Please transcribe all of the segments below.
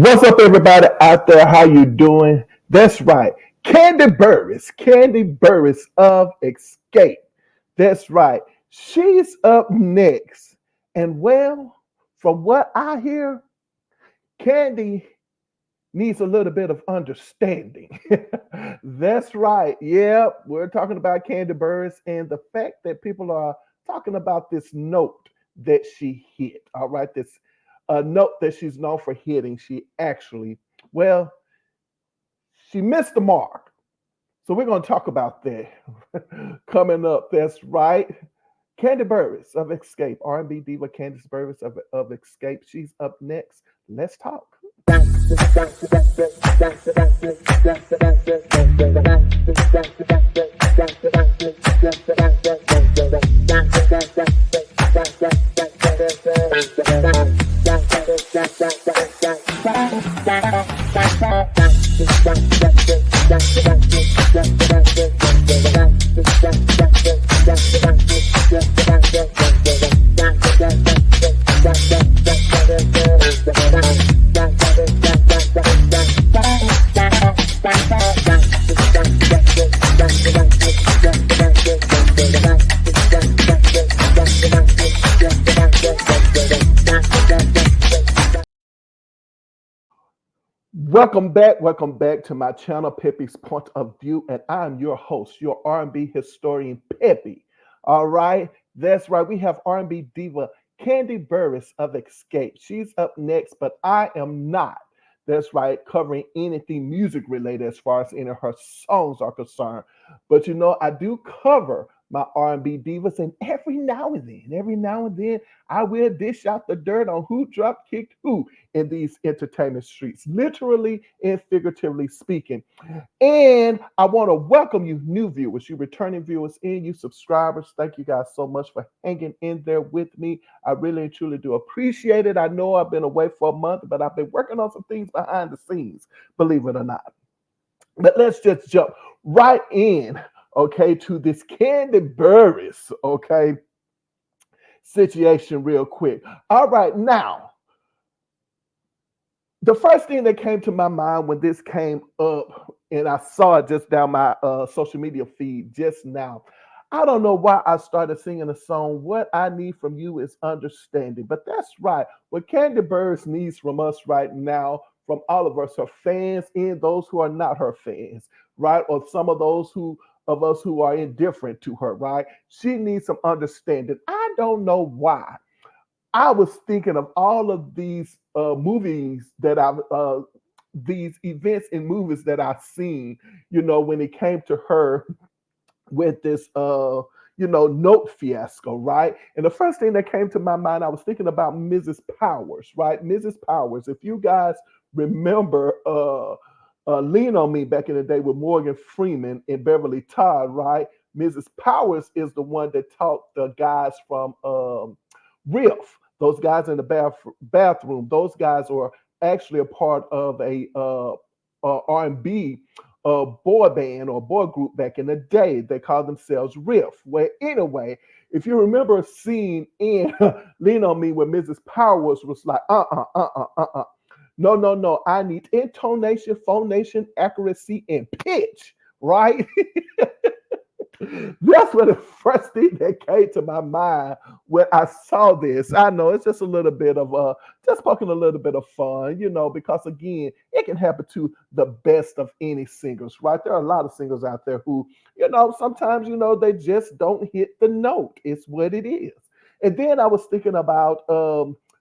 What's up, everybody out there? How you doing? That's right. Kandi Burrus of Escape. That's right. She's up next. And well, from what I hear, Kandi needs a little bit of understanding. That's right. Yeah, we're talking about Kandi Burrus and the fact that people are talking about this note that she hit. All right, this note that she's known for hitting. She actually, well, she missed the mark. So we're going to talk about that coming up. That's right. Kandi Burrus of Escape, R&B diva Kandi Burrus of Escape. She's up next. Let's talk. Welcome back to my channel, Pepe's Point of View, and I'm your host, your R&B historian, Pepe. All right, that's right. We have R&B diva Kandi Burrus of Escape. She's up next, but I am not. That's right, covering anything music related as far as any of her songs are concerned. But I do cover my R&B divas, and every now and then, I will dish out the dirt on who dropped, kicked who in these entertainment streets, literally and figuratively speaking. And I want to welcome you new viewers, you returning viewers, and you subscribers. Thank you guys so much for hanging in there with me. I really and truly do appreciate it. I know I've been away for a month, but I've been working on some things behind the scenes, believe it or not. But let's just jump right in, okay, to this Kandi Burrus, okay, situation real quick. All right, now, the first thing that came to my mind when this came up, and I saw it just down my social media feed just now. I don't know why I started singing a song, What I Need From You Is Understanding. But that's right. What Kandi Burrus needs from us right now, from all of us, her fans and those who are not her fans, right? Or some of those of us who are indifferent to her, right? She needs some understanding. I don't know why. I was thinking of all of these movies that these events and movies that I've seen, when it came to her with this, note fiasco, right? And the first thing that came to my mind, I was thinking about Mrs. Powers, right? Mrs. Powers, if you guys remember Lean on Me back in the day with Morgan Freeman and Beverly Todd, right? Mrs. Powers is the one that taught the guys from Riff, those guys in the bathroom. Those guys are actually a part of a R&B boy band or boy group back in the day. They called themselves Riff. Well, anyway, if you remember a scene in Lean on Me where Mrs. Powers was like, no, I need intonation, phonation, accuracy, and pitch, right? That's what the first thing that came to my mind when I saw this. I know it's just a little bit of just poking a little bit of fun, because again, it can happen to the best of any singers, right? There are a lot of singers out there who, sometimes, they just don't hit the note. It's what it is. And then I was thinking about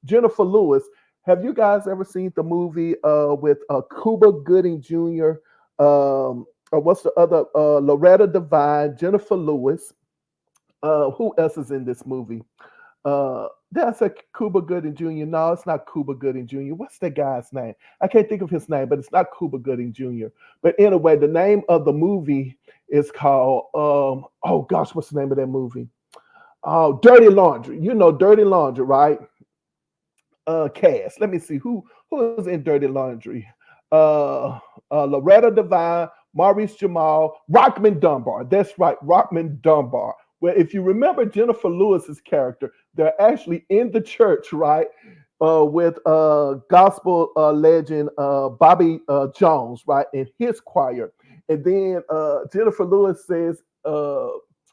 Jennifer Lewis. Have you guys ever seen the movie with Cuba Gooding Jr.? Or what's the other? Loretta Devine, Jennifer Lewis. Who else is in this movie? That's a Cuba Gooding Jr. No, it's not Cuba Gooding Jr. What's that guy's name? I can't think of his name, but it's not Cuba Gooding Jr. But anyway, the name of the movie is called, oh gosh, what's the name of that movie? Oh, Dirty Laundry. Dirty Laundry, right? Cast. Let me see who is in Dirty Laundry. Loretta Devine, Maurice Jamal, Rockman Dunbar. That's right, Rockman Dunbar. Well, if you remember Jennifer Lewis's character, they're actually in the church, right? with gospel legend Bobby Jones, right, in his choir. And then Jennifer Lewis says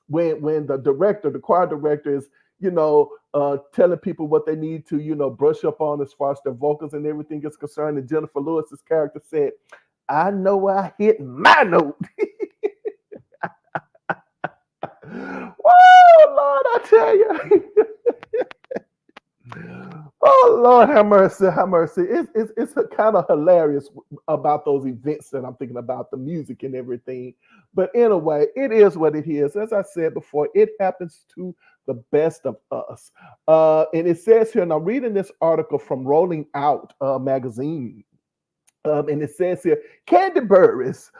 when the director, the choir director, is telling people what they need to brush up on as far as their vocals and everything is concerned. And Jennifer Lewis's character said, "I know I hit my note." Oh Lord, I tell you. Oh Lord, have mercy, have mercy. It's kind of hilarious about those events that I'm thinking about, the music and everything. But anyway, it is what it is. As I said before, it happens to the best of us. And it says here, and I'm reading this article from Rolling Out magazine. And it says here, Kandi Burrus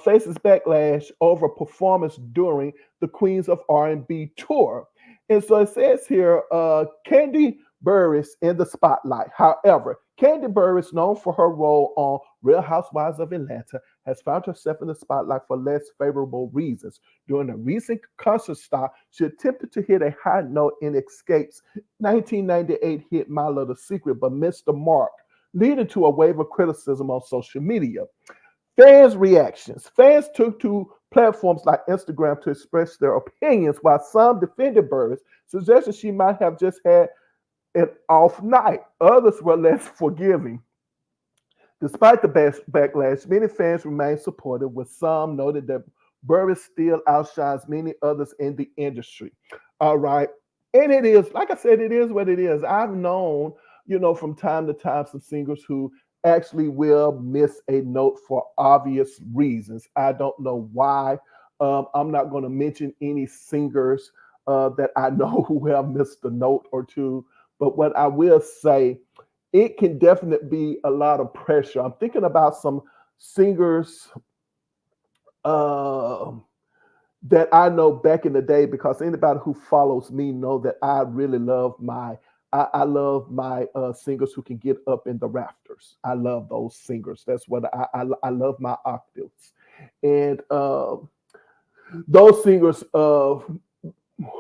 faces backlash over performance during the Queens of R&B tour. And so it says here, Kandi Burrus in the spotlight. However, Kandi Burrus, known for her role on Real Housewives of Atlanta, has found herself in the spotlight for less favorable reasons. During a recent concert stop, she attempted to hit a high note in Escape's 1998 hit My Little Secret, but missed the mark, leading to a wave of criticism on social media. Fans' reactions. Fans took to platforms like Instagram to express their opinions, while some defended Burrus, suggested she might have just had an off night. Others were less forgiving. Despite the backlash, many fans remain supportive, with some noted that Burris still outshines many others in the industry. All right. And it is, like I said, it is what it is. I've known, from time to time, some singers who actually will miss a note for obvious reasons. I don't know why. I'm not going to mention any singers that I know who have missed a note or two. But what I will say, it can definitely be a lot of pressure. I'm thinking about some singers uh, that I know back in the day, because anybody who follows me know that I really love I love my singers who can get up in the rafters. I love those singers. That's what I love my octaves. And those singers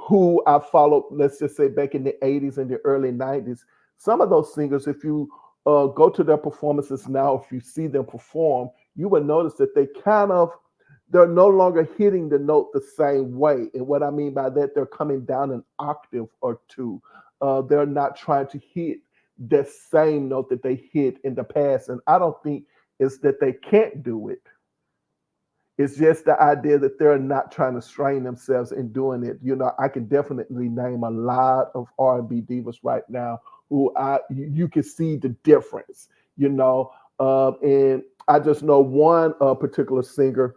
who I followed, let's just say back in the 80s and the early 90s, some of those singers, if you go to their performances now, if you see them perform, you will notice that they're no longer hitting the note the same way. And what I mean by that, they're coming down an octave or two. They're not trying to hit the same note that they hit in the past. And I don't think it's that they can't do it. It's just the idea that they're not trying to strain themselves in doing it. I can definitely name a lot of R&B divas right now who you can see the difference. And I just know one particular singer.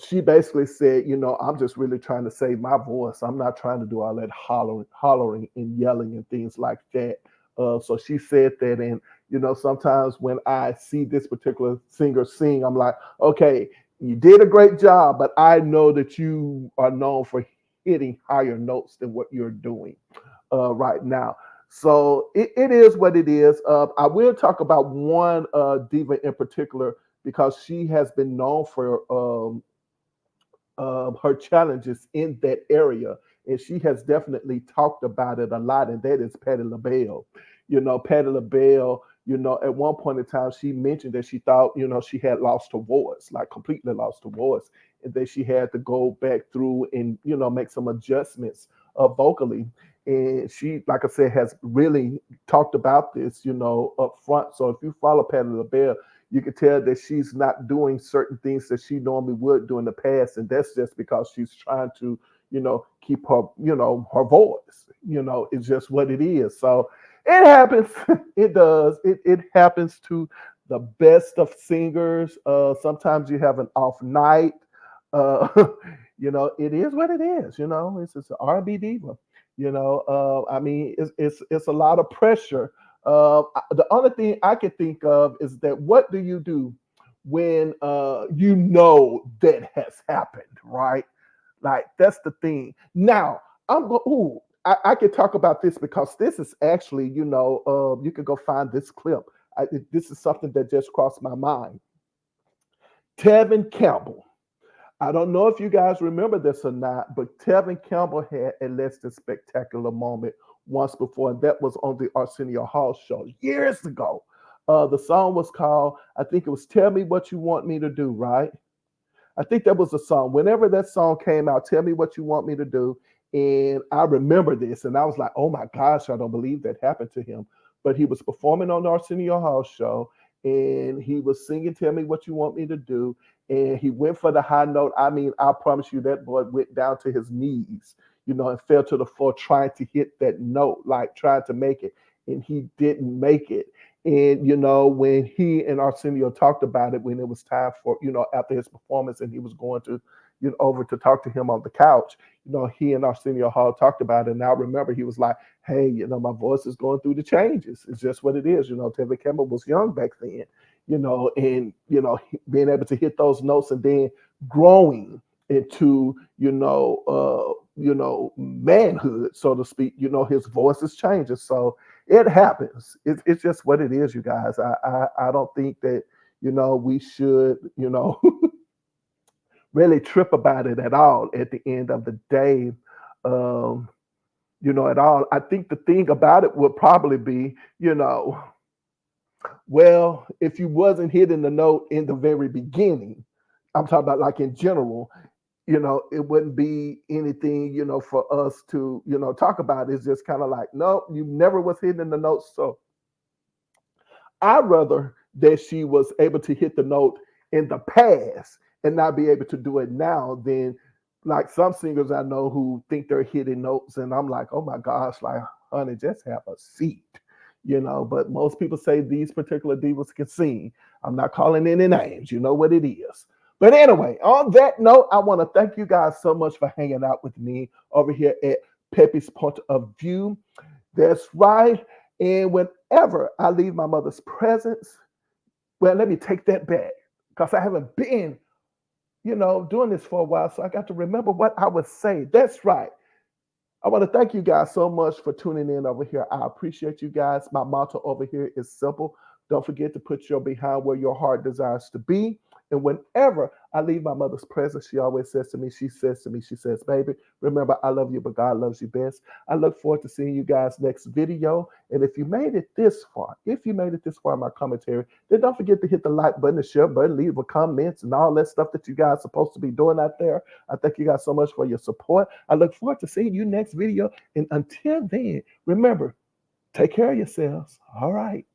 She basically said, I'm just really trying to save my voice. I'm not trying to do all that hollering and yelling and things like that. So she said that, and sometimes when I see this particular singer sing, I'm like, okay, you did a great job, but I know that you are known for hitting higher notes than what you're doing right now. So it is what it is. I will talk about one diva in particular, because she has been known for her challenges in that area, and she has definitely talked about it a lot, and that is Patti LaBelle. Patti LaBelle. At one point in time, she mentioned that she thought, she had lost her voice, like completely lost her voice, and that she had to go back through and, make some adjustments vocally. And she, like I said, has really talked about this, up front. So if you follow Patti LaBelle, you can tell that she's not doing certain things that she normally would do in the past, and that's just because she's trying to, keep her, her voice. It's just what it is. So it happens. It does. It happens to the best of singers. Sometimes you have an off night. Uh, it is what it is. It's just an R&B diva. I mean, it's a lot of pressure. The only thing I can think of is that, what do you do when that has happened, right? Like, that's the thing. Now, I'm going. Ooh, I can talk about this, because this is actually, you can go find this clip. This is something that just crossed my mind. Tevin Campbell. I don't know if you guys remember this or not, but Tevin Campbell had a less than spectacular moment once before, and that was on the Arsenio Hall show years ago. The song was called, I think it was "Tell Me What You Want Me to Do," right? I think that was the song. Whenever that song came out, "Tell Me What You Want Me to Do," and I remember this, and I was like, "Oh my gosh, I don't believe that happened to him." But he was performing on the Arsenio Hall show, and he was singing "Tell Me What You Want Me to Do," and he went for the high note. I mean, I promise you, that boy went down to his knees, and fell to the floor trying to hit that note, like trying to make it, and he didn't make it. And when he and Arsenio talked about it, when it was time for, after his performance, and he was going to, over to talk to him on the couch, he and Arsenio Hall talked about it. And I remember he was like, "Hey, my voice is going through the changes. It's just what it is." Tevin Campbell was young back then, and being able to hit those notes and then growing into, manhood, so to speak. His voice is changing. So it happens. It's just what it is, you guys. I don't think that we should really trip about it at all. At the end of the day, um, at all. I think the thing about it would probably be, well, if you wasn't hitting the note in the very beginning, I'm talking about like in general, it wouldn't be anything, for us to, talk about. It's just kind of like, no, you never was hitting the notes. So I'd rather that she was able to hit the note in the past and not be able to do it now than like some singers I know who think they're hitting notes. And I'm like, oh my gosh, like, honey, just have a seat. But most people say these particular divas can sing. I'm not calling any names. You know what it is. But anyway, on that note, I want to thank you guys so much for hanging out with me over here at Peppy's Point of View. That's right. And whenever I leave my mother's presence, well, let me take that back because I haven't been, doing this for a while. So I got to remember what I would say. That's right. I want to thank you guys so much for tuning in over here. I appreciate you guys. My motto over here is simple. Don't forget to put your behind where your heart desires to be. And whenever I leave my mother's presence, she always says to me, she says, "Baby, remember, I love you, but God loves you best." I look forward to seeing you guys next video. And if you made it this far, in my commentary, then don't forget to hit the like button, the share button, leave a comments and all that stuff that you guys are supposed to be doing out there. I thank you guys so much for your support. I look forward to seeing you next video. And until then, remember, take care of yourselves. All right.